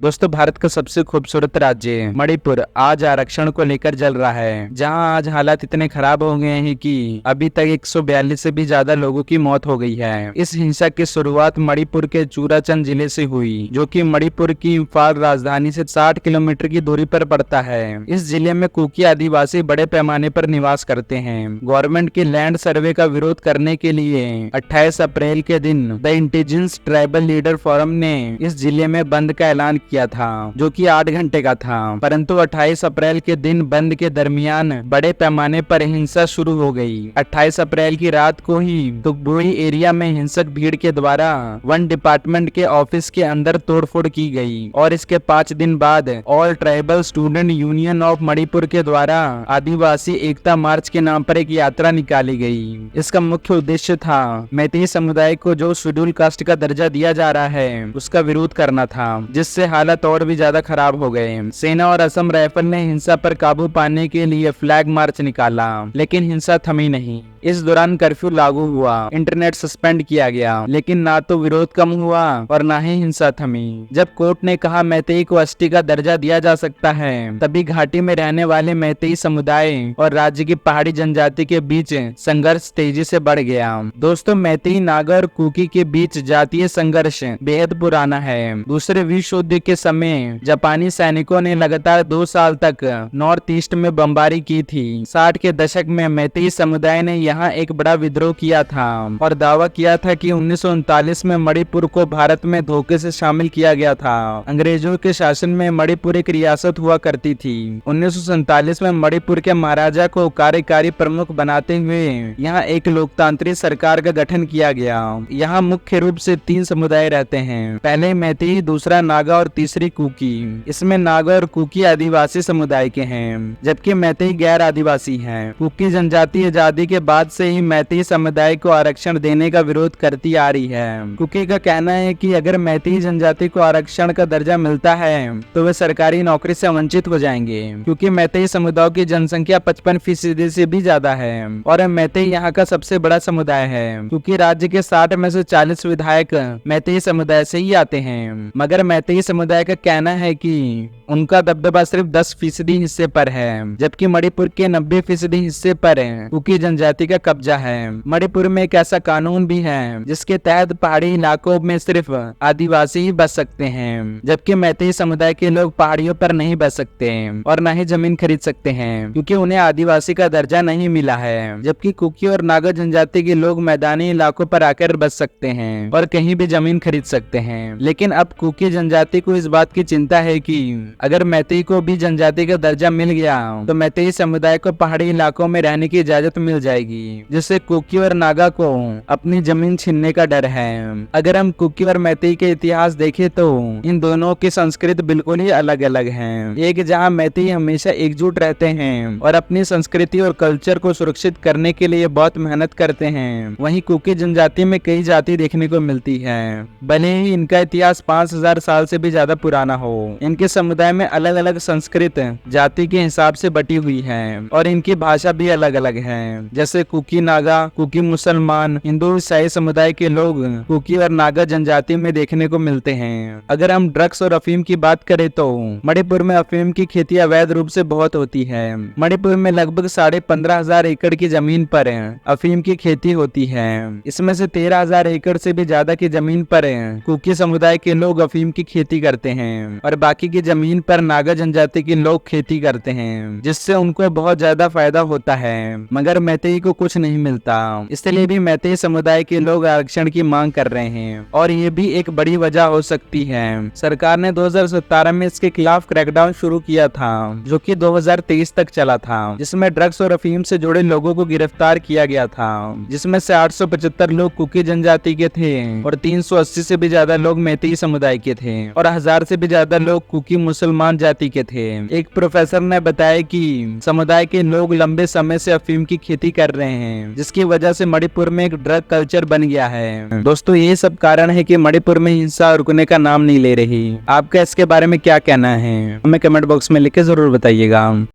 दोस्तों, भारत का सबसे खूबसूरत राज्य मणिपुर आज आरक्षण को लेकर जल रहा है, जहां आज हालात इतने खराब हो गए हैं कि अभी तक 142 से भी ज्यादा लोगों की मौत हो गई है। इस हिंसा की शुरुआत मणिपुर के चूराचंद जिले से हुई, जो कि मणिपुर की इम्फाल राजधानी से 60 किलोमीटर की दूरी पर पड़ता है। इस जिले में कुकी आदिवासी बड़े पैमाने पर निवास करते हैं। गवर्नमेंट के लैंड सर्वे का विरोध करने के लिए 28 अप्रैल के दिन the indigenous tribal leader forum ने इस जिले में बंद का ऐलान किया था, जो कि 8 घंटे का था। परंतु 28 अप्रैल के दिन बंद के दरमियान बड़े पैमाने पर हिंसा शुरू हो गई। 28 अप्रैल की रात को ही तुगबुई एरिया में हिंसक भीड़ के द्वारा वन डिपार्टमेंट के ऑफिस के अंदर तोड़फोड़ की गई और इसके 5 दिन बाद all tribal student union of Manipur के द्वारा आदिवासी एकता मार्च के नाम पर एक यात्रा निकाली गई। इसका मुख्य उद्देश्य था मैतेई समुदाय को जो शेड्यूल कास्ट का दर्जा दिया जा रहा है उसका विरोध करना था, जिससे हालत और भी ज्यादा खराब हो गए। सेना और असम राइफल ने हिंसा पर काबू पाने के लिए फ्लैग मार्च निकाला, लेकिन हिंसा थमी नहीं। इस दौरान कर्फ्यू लागू हुआ, इंटरनेट सस्पेंड किया गया, लेकिन ना तो विरोध कम हुआ और ना ही हिंसा थमी। जब कोर्ट ने कहा मैतेई को एसटी का दर्जा दिया जा सकता है, तभी घाटी में रहने वाले मैतेई समुदाय और राज्य की पहाड़ी जनजाति के बीच संघर्ष तेजी से बढ़ गया। दोस्तों, मैतेई, नागा और कुकी के बीच जातीय संघर्ष बेहद पुराना है। दूसरे विश्व युद्ध के समय जापानी सैनिकों ने लगातार 2 साल तक नॉर्थ ईस्ट में बमबारी की थी। 60 के दशक में मैतेई समुदाय ने यहाँ एक बड़ा विद्रोह किया था और दावा किया था कि 1939 में मणिपुर को भारत में धोखे से शामिल किया गया था। अंग्रेजों के शासन में मणिपुर एक रियासत हुआ करती थी। 1947 में मणिपुर के महाराजा को कार्यकारी प्रमुख बनाते हुए यहाँ एक लोकतांत्रिक सरकार का गठन किया गया। यहाँ मुख्य रूप से 3 समुदाय रहते हैं, पहले मैतेई, दूसरा नागा और तीसरी कुकी। इसमें नागा और कुकी आदिवासी समुदाय के हैं, जबकि मैतेई गैर आदिवासी हैं। कुकी जनजाति आजादी के बाद से ही मैतेई समुदाय को आरक्षण देने का विरोध करती आ रही है। कुकी का कहना है कि अगर मैतेई जनजाति को आरक्षण का दर्जा मिलता है तो वे सरकारी नौकरी से वंचित हो जाएंगे, क्योंकि मैतेई समुदाय की जनसंख्या 55% से भी ज्यादा है और मैतेई यहाँ का सबसे बड़ा समुदाय है, क्योंकि राज्य के 60 में से 40 विधायक मैतेई समुदाय से ही आते हैं। मगर मैतेई समुदाय का कहना है कि उनका दबदबा सिर्फ 10% हिस्से पर है, जबकि मणिपुर के 90% हिस्से पर कुकी जनजाति का कब्जा है। मणिपुर में एक ऐसा कानून भी है जिसके तहत पहाड़ी इलाकों में सिर्फ आदिवासी ही बस सकते हैं, जबकि मैतेई समुदाय के लोग पहाड़ियों पर नहीं बस सकते और न ही जमीन खरीद सकते हैं, क्योंकि उन्हें आदिवासी का दर्जा नहीं मिला है। जबकि कुकी और नागा जनजाति के लोग मैदानी इलाकों पर आकर बस सकते हैं और कहीं भी जमीन खरीद सकते हैं। लेकिन अब कुकी जनजाति को इस बात की चिंता है कि अगर मैतेई को भी जनजाति का दर्जा मिल गया तो मैतेई समुदाय को पहाड़ी इलाकों में रहने की इजाजत मिल जाएगी, जिससे कुकी और नागा को अपनी जमीन छीनने का डर है। अगर हम कुकी और मैतेई के इतिहास देखें तो इन दोनों की संस्कृति बिल्कुल ही अलग अलग है। एक जहाँ मैतेई हमेशा एकजुट रहते हैं और अपनी संस्कृति और कल्चर को सुरक्षित करने के लिए बहुत मेहनत करते हैं, वहीं कुकी जनजाति में कई जाति देखने को मिलती है, भले ही इनका इतिहास 5000 साल से भी ज्यादा पुराना हो। इनके समुदाय में अलग अलग संस्कृत जाति के हिसाब से बटी हुई है और इनकी भाषा भी अलग अलग है, जैसे कुकी नागा, कुकी मुसलमान, हिंदू, ईसाई समुदाय के लोग कुकी और नागा जनजाति में देखने को मिलते हैं। अगर हम ड्रग्स और अफीम की बात करें तो मणिपुर में अफीम की खेती अवैध रूप से बहुत होती है। मणिपुर में लगभग 15,500 एकड़ की जमीन पर अफीम की खेती होती है। इसमें से 13,000 एकड़ से भी ज्यादा की जमीन पर कुकी समुदाय के लोग अफीम की खेती करते हैं और बाकी की जमीन पर नागा जनजाति के लोग खेती करते हैं, जिससे उनको बहुत ज्यादा फायदा होता है। मगर मैतेई को कुछ नहीं मिलता, इसलिए भी मैतेई समुदाय के लोग आरक्षण की मांग कर रहे हैं और ये भी एक बड़ी वजह हो सकती है। सरकार ने 2017 में इसके खिलाफ क्रैकडाउन शुरू किया था, जो कि 2023 तक चला था, जिसमें ड्रग्स और अफीम से जुड़े लोगों को गिरफ्तार किया गया था, जिसमें से 875 लोग कुकी जनजाति के थे और 380 से भी ज्यादा लोग मैतेई समुदाय के थे और 1000 से भी ज्यादा लोग कुकी मुसलमान जाति के थे। एक प्रोफेसर ने बताया कि समुदाय के लोग लंबे समय से अफीम की खेती कर रहे हैं, जिसकी वजह से मणिपुर में एक ड्रग कल्चर बन गया है। दोस्तों, ये सब कारण है कि मणिपुर में हिंसा रुकने का नाम नहीं ले रही। आपका इसके बारे में क्या कहना है, हमें कमेंट बॉक्स में लिख के जरूर बताइएगा।